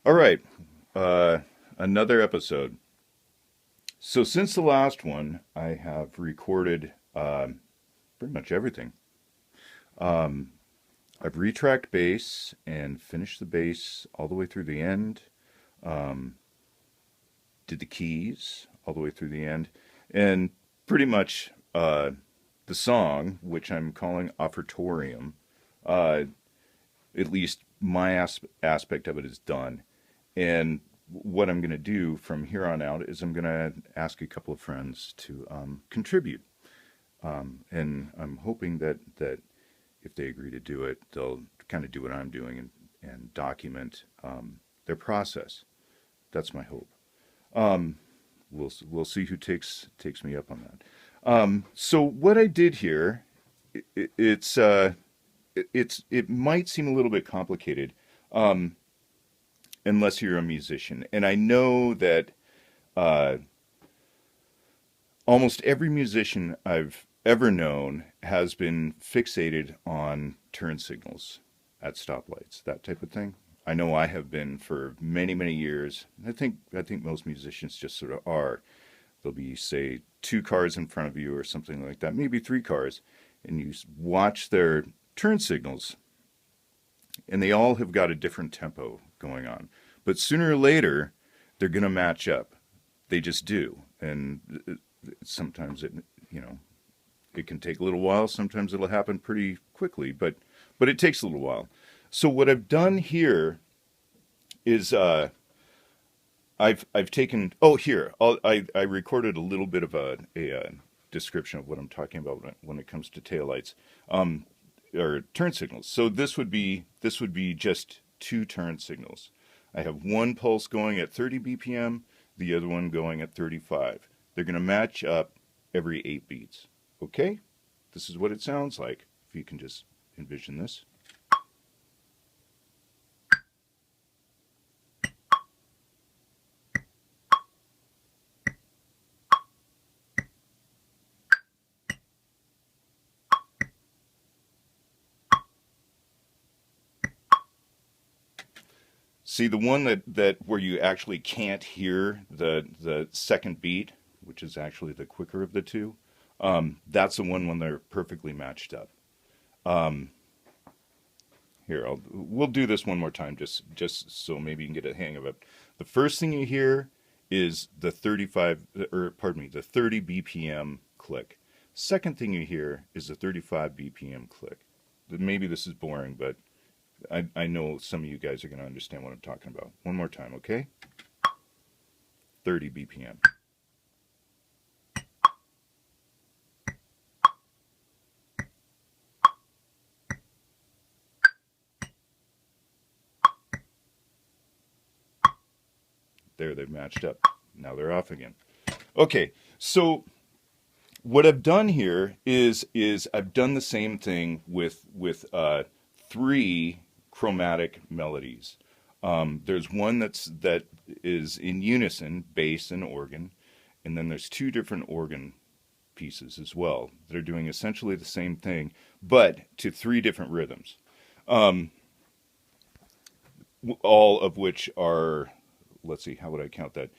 All right, another episode. So since the last one, I have recorded pretty much everything. I've retracked bass and finished the bass all the way through the end. Did the keys all the way through the end, and pretty much the song, which I'm calling Offertorium. Uh, at least my aspect of it is done. And what I'm going to do from here on out is I'm going to ask a couple of friends to contribute. And I'm hoping that if they agree to do it, they'll kind of do what I'm doing and document their process. That's my hope. We'll see who takes me up on that. So what I did here, it might seem a little bit complicated, unless you're a musician. And I know that uh, almost every musician I've ever known has been fixated on turn signals at stoplights, that type of thing. I know I have been for many, many years. I think most musicians just sort of are. There'll be, say, two cars in front of you or something like that, maybe three cars, and you watch their turn signals, and they all have got a different tempo going on. But sooner or later, they're going to match up. They just do. And sometimes you know, it can take a little while. Sometimes it'll happen pretty quickly, but it takes a little while. So what I've done here is I've taken here I recorded a little bit of a description of what I'm talking about when it comes to taillights. Or turn signals. So this would be just two turn signals. I have one pulse going at 30 BPM, the other one going at 35. They're going to match up every 8 beats. Okay? This is what it sounds like. If you can just envision this. See, the one that where you actually can't hear the second beat, which is actually the quicker of the two, that's the one when they're perfectly matched up. Here, we'll do this one more time, just so maybe you can get a hang of it. The first thing you hear is the 35, or pardon me, the 30 BPM click. Second thing you hear is the 35 BPM click. Maybe this is boring, but I know some of you guys are going to understand what I'm talking about. One more time, okay? 30 BPM. There, they've matched up. Now they're off again. Okay, so what I've done here is I've done the same thing with three chromatic melodies. There's one that is in unison, bass and organ, and then there's two different organ pieces as well that are doing essentially the same thing, but to three different rhythms. All of which are, let's see, how would I count that?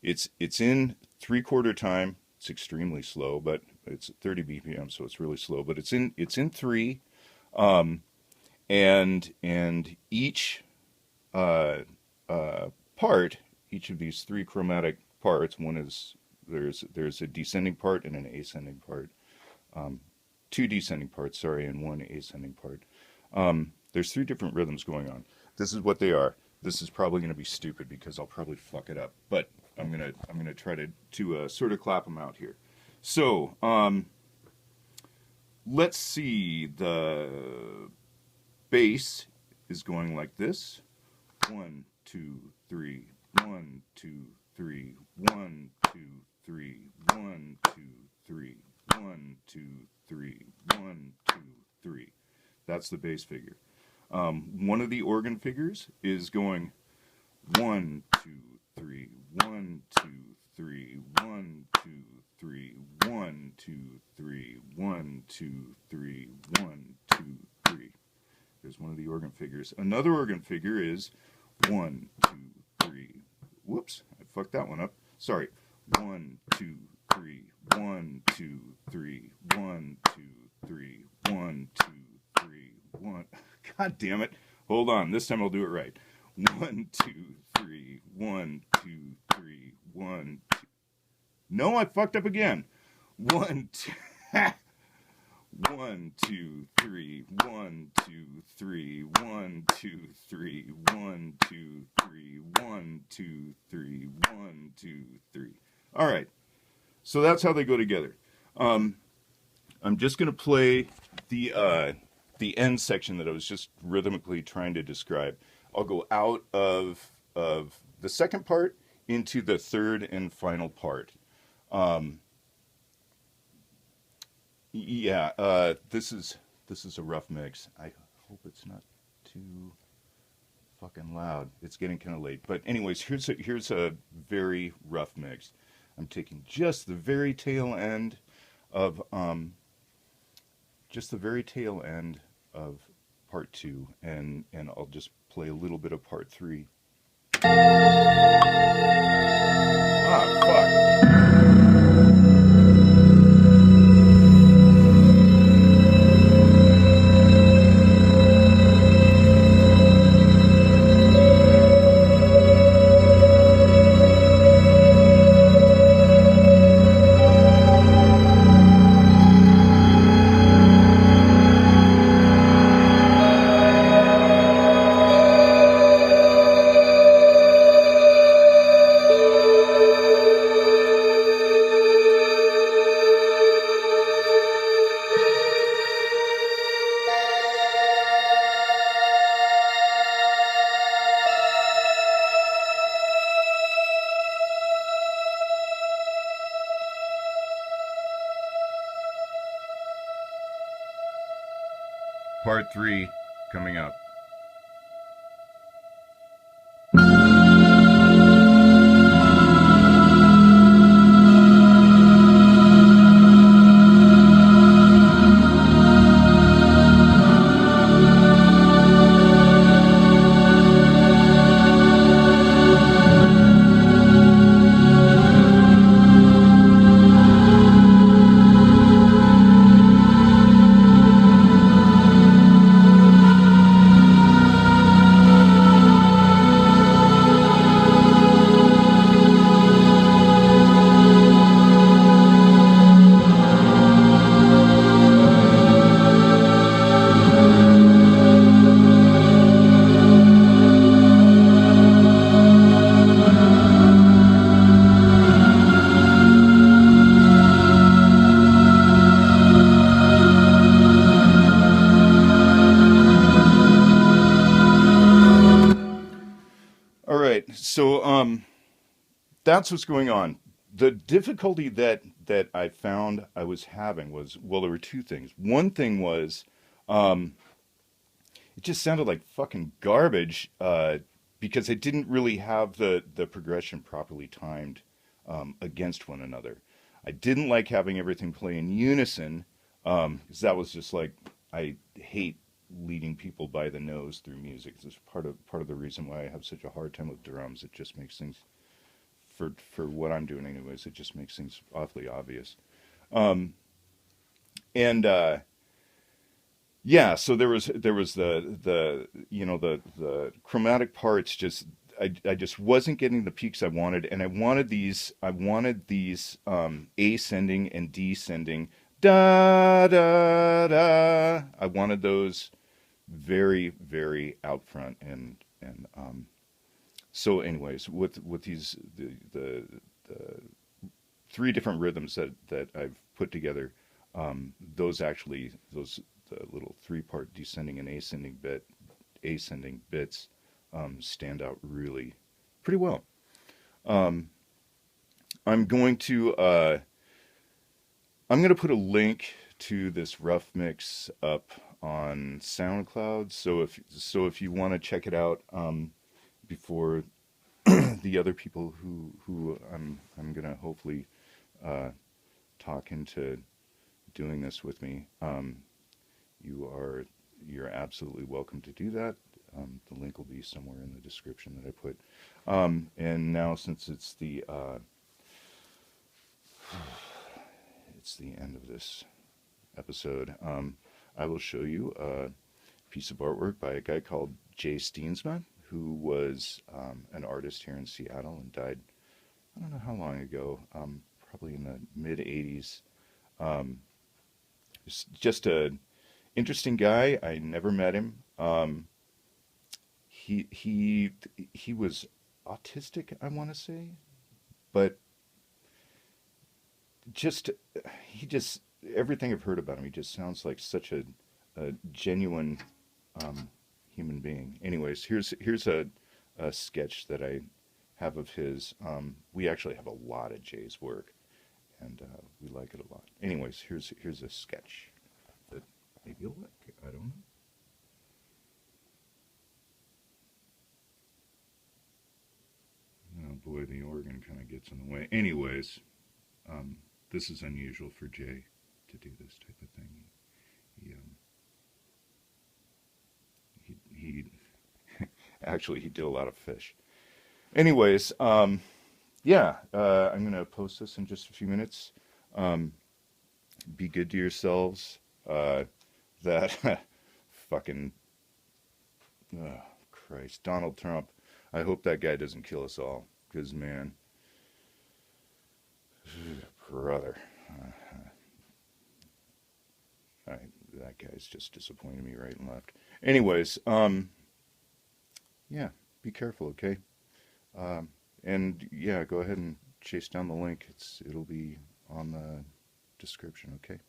It's in 3/4 time. It's extremely slow, but it's 30 BPM, so it's really slow. But it's in three, and each uh, part, each of these three chromatic parts, one is there's a descending part and an ascending part, two descending parts, sorry, and one ascending part. There's three different rhythms going on. This is what they are. This is probably going to be stupid because I'll probably fuck it up, but I'm gonna try to sort of clap them out here. So let's see. The bass is going like this: 1, 2, 3, 1, 2, 3, 1, 2, 3, 1, 2, 3, 1, 2, 3, 1, 2, 3. That's the bass figure. One of the organ figures is going 1, 2, 3, 1, 2, 3, 1, 2, 3, 1, 2, 3, 1, 2, 3, 1, 2, 3. There's one of the organ figures. Another organ figure is 1, 2, 3. Whoops, I fucked that one up. Sorry. 1, 2, 3. 1, 2, 3. 1, 2, 3. 1, 2, 3. 1. God damn it. Hold on. This time I'll do it right. 1, 2, 3. 1, 2, 3. 1, 2. No, I fucked up again. 1, 2. 1, 2, 3. 1, 2, 3. 1, 2, 3. 1, 2, 3. 1, 2, 3. 1, 2, 3. All right. So that's how they go together. I'm just going to play the end section that I was just rhythmically trying to describe. I'll go out of the second part into the third and final part. This is a rough mix. I hope it's not too fucking loud. It's getting kind of late. But anyways, here's a very rough mix. I'm taking just the very tail end of part 2, and I'll just play a little bit of part 3. Ah, fuck. Part 3 coming up. All right, so that's what's going on. The difficulty that I found I was having was, well, there were two things. One thing was, it just sounded like fucking garbage because it didn't really have the progression properly timed against one another. I didn't like having everything play in unison because that was just like, I hate leading people by the nose through music. This is part of the reason why I have such a hard time with drums. It just makes things, for what I'm doing anyways, it just makes things awfully obvious. And yeah, so there was the the chromatic parts. Just I just wasn't getting the peaks I wanted, and I wanted these ascending and descending, da da da. I wanted those very, very out front, and so anyways, with these the three different rhythms that I've put together, those the little 3-part descending and ascending bits stand out really pretty well. I'm going to put a link to this rough mix up on SoundCloud. So if you want to check it out before the other people who I'm gonna hopefully talk into doing this with me, you're absolutely welcome to do that. The link will be somewhere in the description that I put. And now, since it's the end of this episode, I will show you a piece of artwork by a guy called Jay Steensma, who was an artist here in Seattle and died, I don't know how long ago, probably in the mid-'80s. Just a interesting guy. I never met him. He was autistic, I want to say, but just he just everything I've heard about him, he just sounds like such a genuine human being. Anyways, here's a sketch that I have of his. We actually have a lot of Jay's work, and we like it a lot. Anyways, here's a sketch that maybe you'll like. I don't know. Oh boy, the organ kind of gets in the way. Anyways, this is unusual for Jay to do this type of thing. He actually he did a lot of fish. Anyways, yeah, I'm gonna post this in just a few minutes. Be good to yourselves. That fucking Christ, Donald Trump. I hope that guy doesn't kill us all, because man, brother, that guy's just disappointed me right and left. Anyways, yeah, be careful, okay? And yeah, go ahead and chase down the link. It'll be on the description, okay?